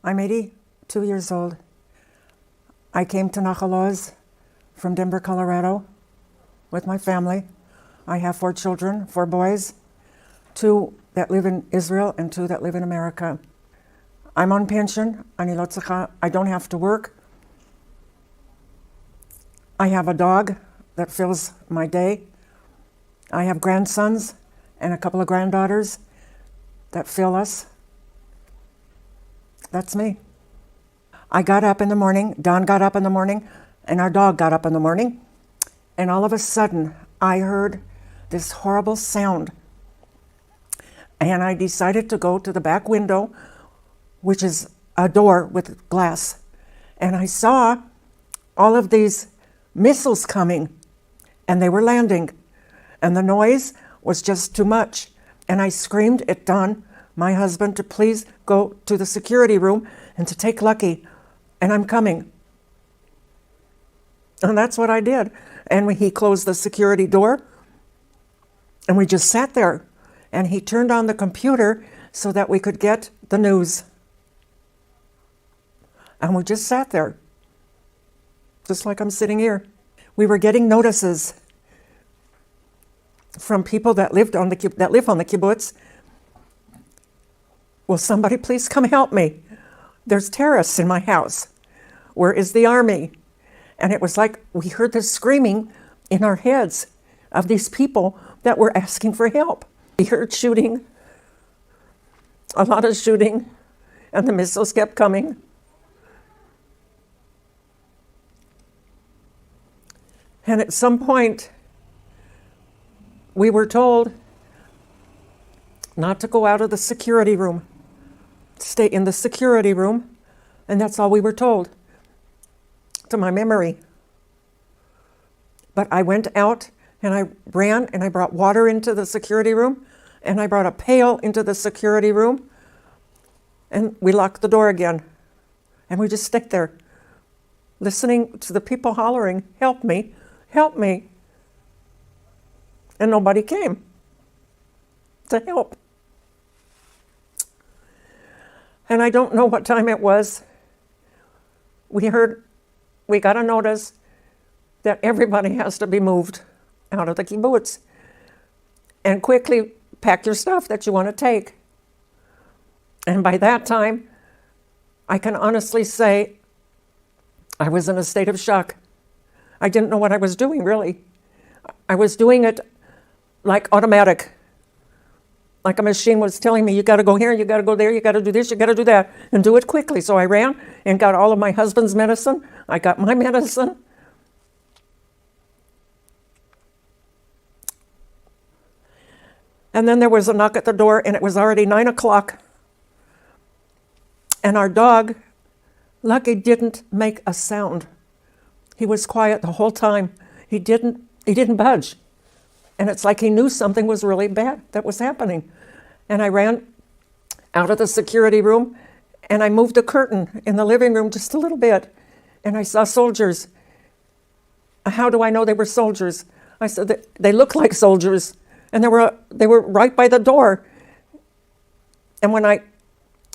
I'm 82 years old. I came to Nahal Oz from Denver, Colorado with my family. I have 4 children, 4 boys, 2 that live in Israel and 2 that live in America. I'm on pension. I don't have to work. I have a dog that fills my day. I have grandsons and a couple of granddaughters that fill us. That's me. I got up in the morning, Don got up in the morning, and our dog got up in the morning, and all of a sudden I heard this horrible sound. And I decided to go to the back window, which is a door with glass, and I saw all of these missiles coming, and they were landing, and the noise was just too much. And I screamed at Don, my husband, to please go to the security room and to take Lucky, and I'm coming. And that's what I did. And he closed the security door, and we just sat there, and he turned on the computer so that we could get the news. And we just sat there, just like I'm sitting here. We were getting notices from people that live on the kibbutz. Will somebody please come help me? There's terrorists in my house. Where is the army? And it was like we heard this screaming in our heads of these people that were asking for help. We heard shooting, a lot of shooting, and the missiles kept coming. And at some point, we were told not to go out of the security room, stay in the security room, and that's all we were told, to my memory. But I went out and I ran and I brought water into the security room, and I brought a pail into the security room, and we locked the door again. And we just stayed there, listening to the people hollering, "Help me, help me." And nobody came to help. And I don't know what time it was. We got a notice that everybody has to be moved out of the kibbutz. And quickly pack your stuff that you want to take. And by that time, I can honestly say I was in a state of shock. I didn't know what I was doing, really. I was doing it like automatic. Like a machine was telling me, you got to go here, you got to go there, you got to do this, you got to do that, and do it quickly. So I ran and got all of my husband's medicine. I got my medicine. And then there was a knock at the door, and it was already 9 o'clock. And our dog, Lucky, didn't make a sound. He was quiet the whole time. He didn't budge. And it's like he knew something was really bad that was happening. And I ran out of the security room, and I moved the curtain in the living room just a little bit, and I saw soldiers. How do I know they were soldiers? I said, they look like soldiers, and they were right by the door. And when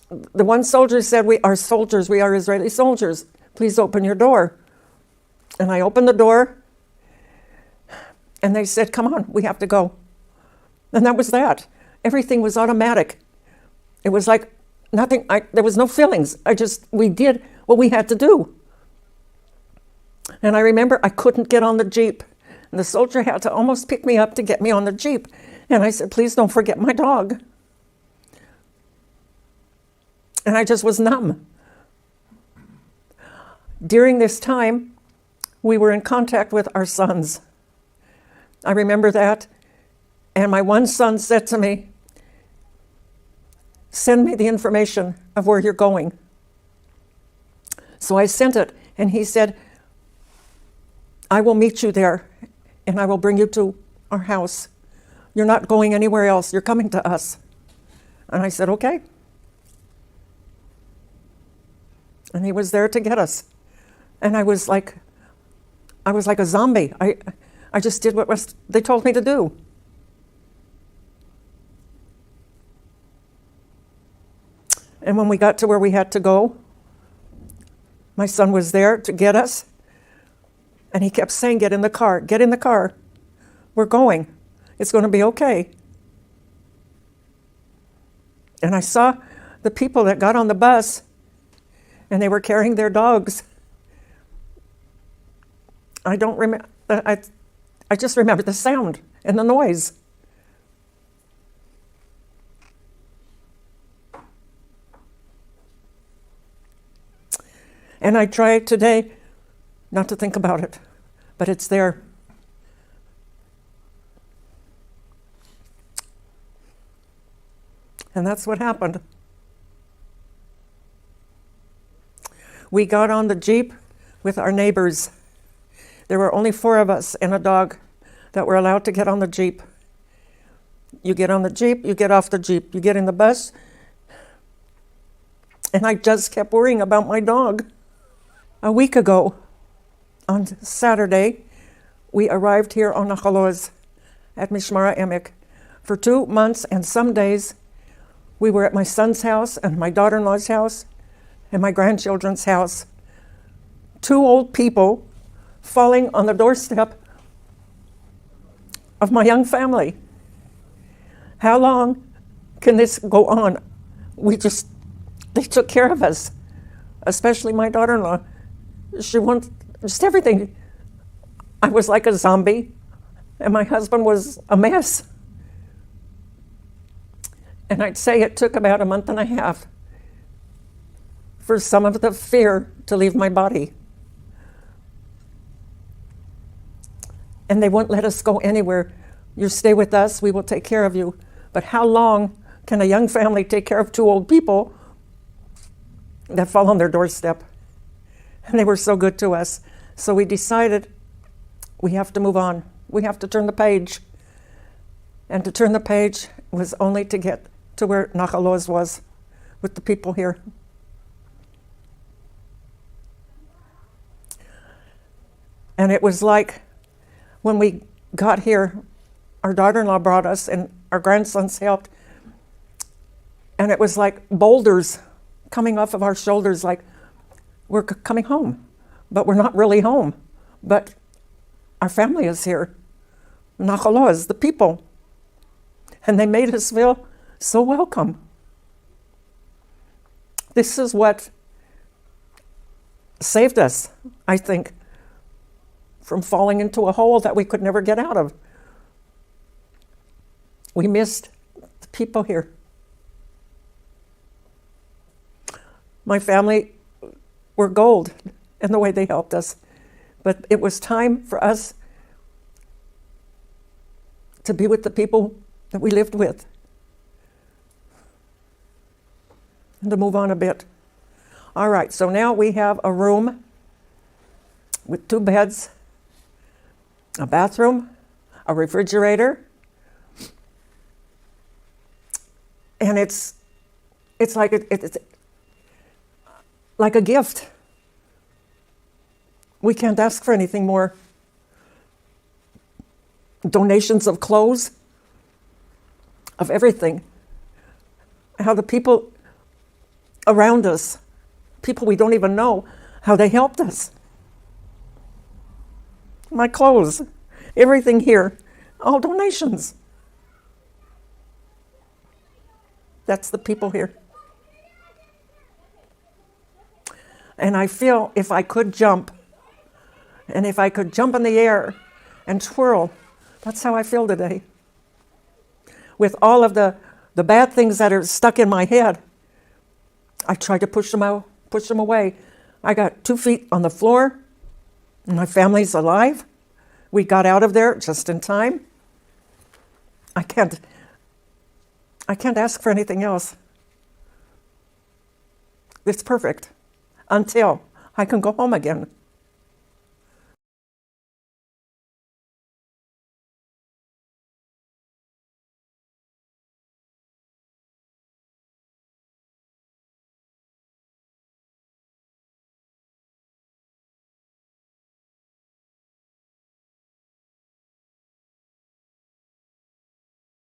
the one soldier said, "We are soldiers, we are Israeli soldiers, please open your door." And I opened the door, and they said, "Come on, we have to go." And that was that. Everything was automatic. It was like nothing, there was no feelings. We did what we had to do. And I remember I couldn't get on the Jeep. And the soldier had to almost pick me up to get me on the Jeep. And I said, "Please don't forget my dog." And I just was numb. During this time, we were in contact with our sons. I remember that. And my one son said to me, "Send me the information of where you're going." So I sent it, and he said, "I will meet you there, and I will bring you to our house. You're not going anywhere else. You're coming to us." And I said, "Okay." And he was there to get us. And I was like a zombie. I just did what they told me to do. And when we got to where we had to go, My son was there to get us, and he kept saying, get in the car, get in the car. We're going. It's going to be okay. And I saw the people that got on the bus, and they were carrying their dogs. I don't remember. I just remember the sound and the noise. And I try today not to think about it, but it's there. And that's what happened. We got on the Jeep with our neighbors. There were only 4 of us and a dog that were allowed to get on the Jeep. You get on the Jeep, you get off the Jeep, you get in the bus. And I just kept worrying about my dog. A week ago, on Saturday, we arrived here on Nahal Oz at Mishmar Emek. For 2 months and some days, we were at my son's house and my daughter-in-law's house and my grandchildren's house. 2 old people falling on the doorstep of my young family. How long can this go on? They took care of us, especially my daughter-in-law. She wanted just everything. I was like a zombie, and my husband was a mess. And I'd say it took about a month and a half for some of the fear to leave my body. And they wouldn't let us go anywhere. You stay with us, we will take care of you. But how long can a young family take care of 2 old people that fall on their doorstep? And they were so good to us. So we decided we have to move on. We have to turn the page. And to turn the page was only to get to where Nahal Oz was with the people here. And it was like when we got here, our daughter-in-law brought us and our grandsons helped. And it was like boulders coming off of our shoulders, like we're coming home, but we're not really home. But our family is here. Nahal Oz, the people. And they made us feel so welcome. This is what saved us, I think, from falling into a hole that we could never get out of. We missed the people here. My family were gold in the way they helped us. But it was time for us to be with the people that we lived with. And to move on a bit. All right, so now we have a room with 2 beds, a bathroom, a refrigerator, and it's like it's like a gift. We can't ask for anything more. Donations of clothes, of everything. How the people around us, people we don't even know, how they helped us. My clothes, everything here, all donations. That's the people here. And I feel if I could jump, and if I could jump in the air and twirl, that's how I feel today. With all of the bad things that are stuck in my head, I try to push them out, push them away. I got 2 feet on the floor, and my family's alive. We got out of there just in time. I can't ask for anything else. It's perfect until I can go home again.